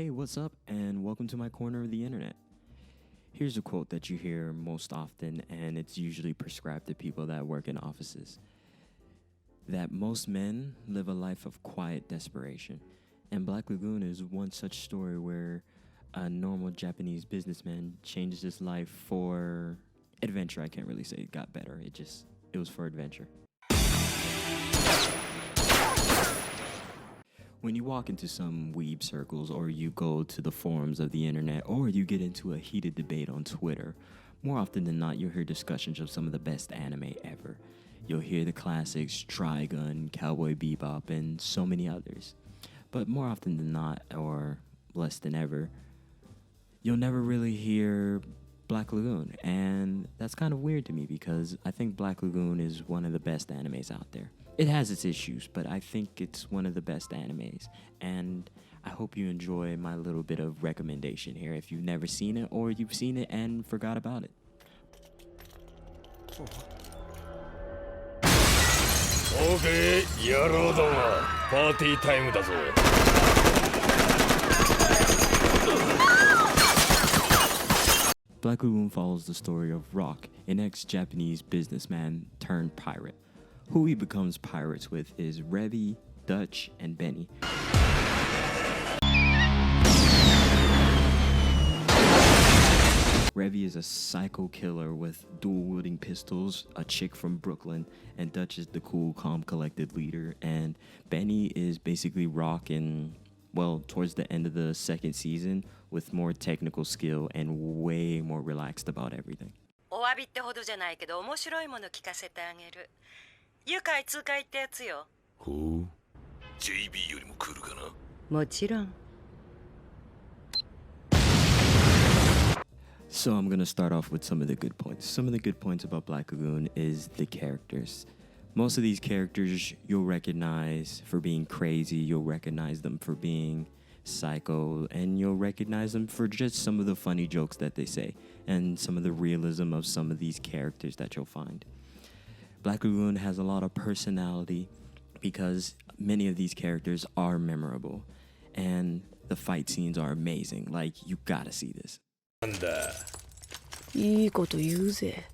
Hey, what's up, and welcome to my corner of the internet. Here's a quote that you hear most often, and it's usually prescribed to people that work in offices: that most men live a life of quiet desperation. And Black Lagoon is one such story where a normal Japanese businessman changes his life for adventure. I can't really say it got better, it was for adventure. When you walk into some weeb circles, or you go to the forums of the internet, or you get into a heated debate on Twitter, more often than not, you'll hear discussions of some of the best anime ever. You'll hear the classics Trigun, Cowboy Bebop, and so many others. But more often than not, or less than ever, you'll never really hear Black Lagoon. And that's kind of weird to me, because I think Black Lagoon is one of the best animes out there. It has its issues, but I think it's one of the best animes. And I hope you enjoy my little bit of recommendation here if you've never seen it, or you've seen it and forgot about it. Okay, 野郎ども、パーティータイムだぞ。Black Lagoon follows the story of Rock, an ex-Japanese businessman turned pirate. Who he becomes pirates with is Revy, Dutch, and Benny. Revy is a psycho killer with dual-wielding pistols, a chick from Brooklyn, and Dutch is the cool, calm, collected leader. And Benny is basically Rock towards the end of the second season, with more technical skill and way more relaxed about everything. お詫びってほどじゃないけど面白いもの聞かせてあげる。愉快痛快ってやつよ。ほう、JB よりもクールかな。もちろん。So I'm going to start off with some of the good points. Some of the good points about Black Lagoon is the characters. Most of these characters you'll recognize for being crazy, you'll recognize them for being psycho, and you'll recognize them for just some of the funny jokes that they say, and some of the realism of some of these characters that you'll find. Black Lagoon has a lot of personality because many of these characters are memorable, and the fight scenes are amazing. Like, you gotta see this. なんだ。いいこと言うぜ。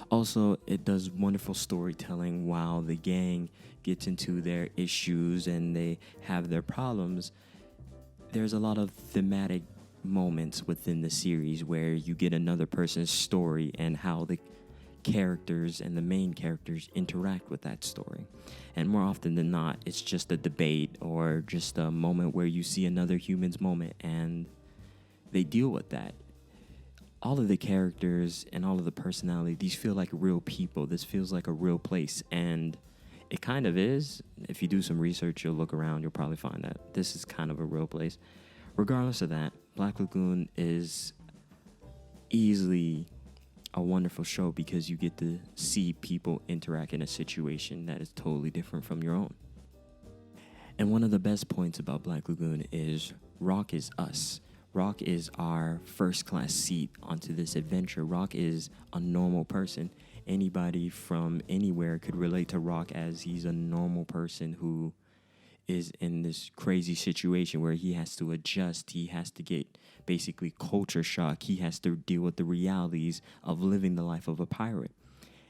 Also, it does wonderful storytelling while the gang gets into their issues and they have their problems. There's a lot of thematic moments within the series where you get another person's story and how the characters and the main characters interact with that story. And more often than not, it's just a debate or just a moment where you see another human's moment and they deal with that. All of the characters and all of the personality, these feel like real people. This feels like a real place, and it kind of is. If you do some research, you'll look around, you'll probably find that this is kind of a real place. Regardless of that, Black Lagoon is easily a wonderful show because you get to see people interact in a situation that is totally different from your own. And one of the best points about Black Lagoon is Rock is us. Rock is our first-class seat onto this adventure. Rock is a normal person. Anybody from anywhere could relate to Rock, as he's a normal person who is in this crazy situation where he has to adjust. He has to get basically culture shock. He has to deal with the realities of living the life of a pirate.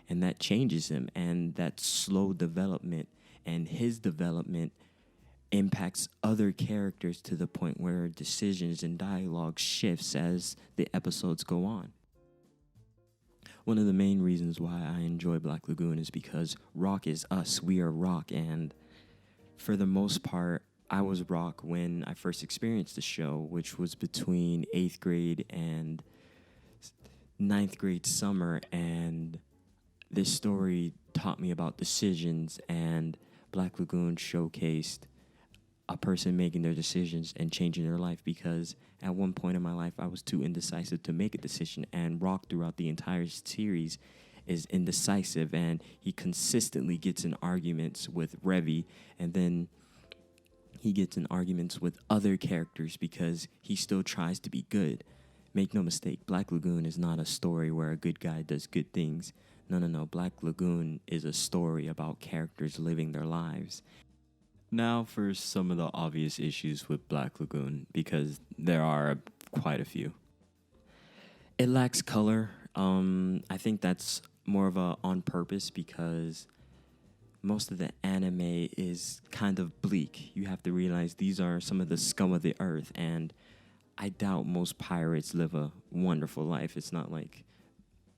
And that changes him, and that slow development and his development impacts other characters to the point where decisions and dialogue shifts as the episodes go on. One of the main reasons why I enjoy Black Lagoon is because Rock is us. We are Rock, and for the most part, I was Rock when I first experienced the show, which was between 8th grade and 9th grade summer, and this story taught me about decisions, and Black Lagoon showcased a person making their decisions and changing their life, because at one point in my life I was too indecisive to make a decision, and Rock throughout the entire series is indecisive, and he consistently gets in arguments with Revy, and then he gets in arguments with other characters because he still tries to be good. Make no mistake, Black Lagoon is not a story where a good guy does good things. No. Black Lagoon is a story about characters living their lives. Now for some of the obvious issues with Black Lagoon, because there are quite a few. It lacks color. I think that's more of a on purpose because most of the anime is kind of bleak. You have to realize these are some of the scum of the earth, and I doubt most pirates live a wonderful life. It's not like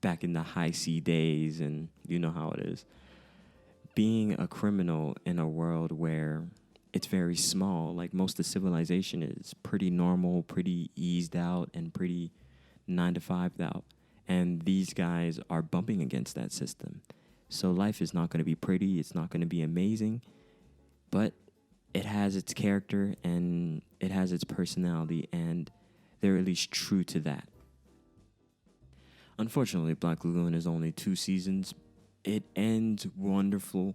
back in the high sea days, and you know how it is. Being a criminal in a world where it's very small, like most of civilization is pretty normal, pretty eased out, and pretty 9 to 5 out. And these guys are bumping against that system. So life is not going to be pretty. It's not going to be amazing. But it has its character and it has its personality. And they're at least true to that. Unfortunately, Black Lagoon is only 2 seasons. It ends wonderful.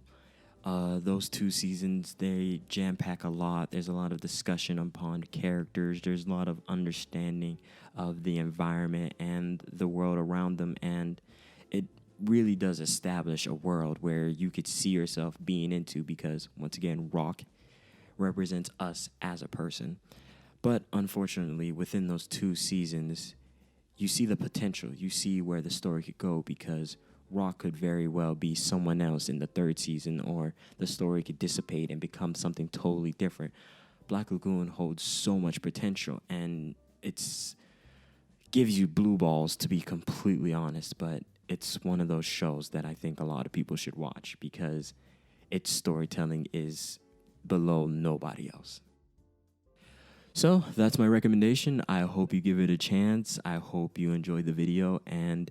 Those 2 seasons, they jam-pack a lot. There's a lot of discussion upon characters. There's a lot of understanding of the environment and the world around them. And it really does establish a world where you could see yourself being into because, once again, rock represents us as a person. But unfortunately, within those 2 seasons, you see the potential. You see where the story could go because Rock could very well be someone else in the 3rd season, or the story could dissipate and become something totally different. Black Lagoon holds so much potential, and it's gives you blue balls, to be completely honest, but it's one of those shows that I think a lot of people should watch because its storytelling is below nobody else. So that's my recommendation. I hope you give it a chance. I hope you enjoyed the video. And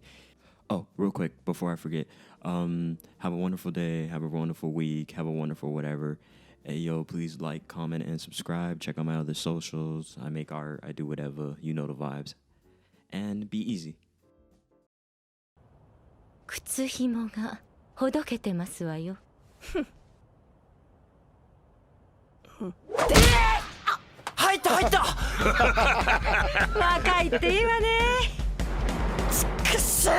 oh, real quick, before I forget, have a wonderful day, have a wonderful week, have a wonderful whatever. Hey, yo, please like, comment, and subscribe. Check out my other socials. I make art. I do whatever. You know the vibes. And be easy. 靴ひもがほどけてますわよ。入った若いっていいわね。ちくしょう。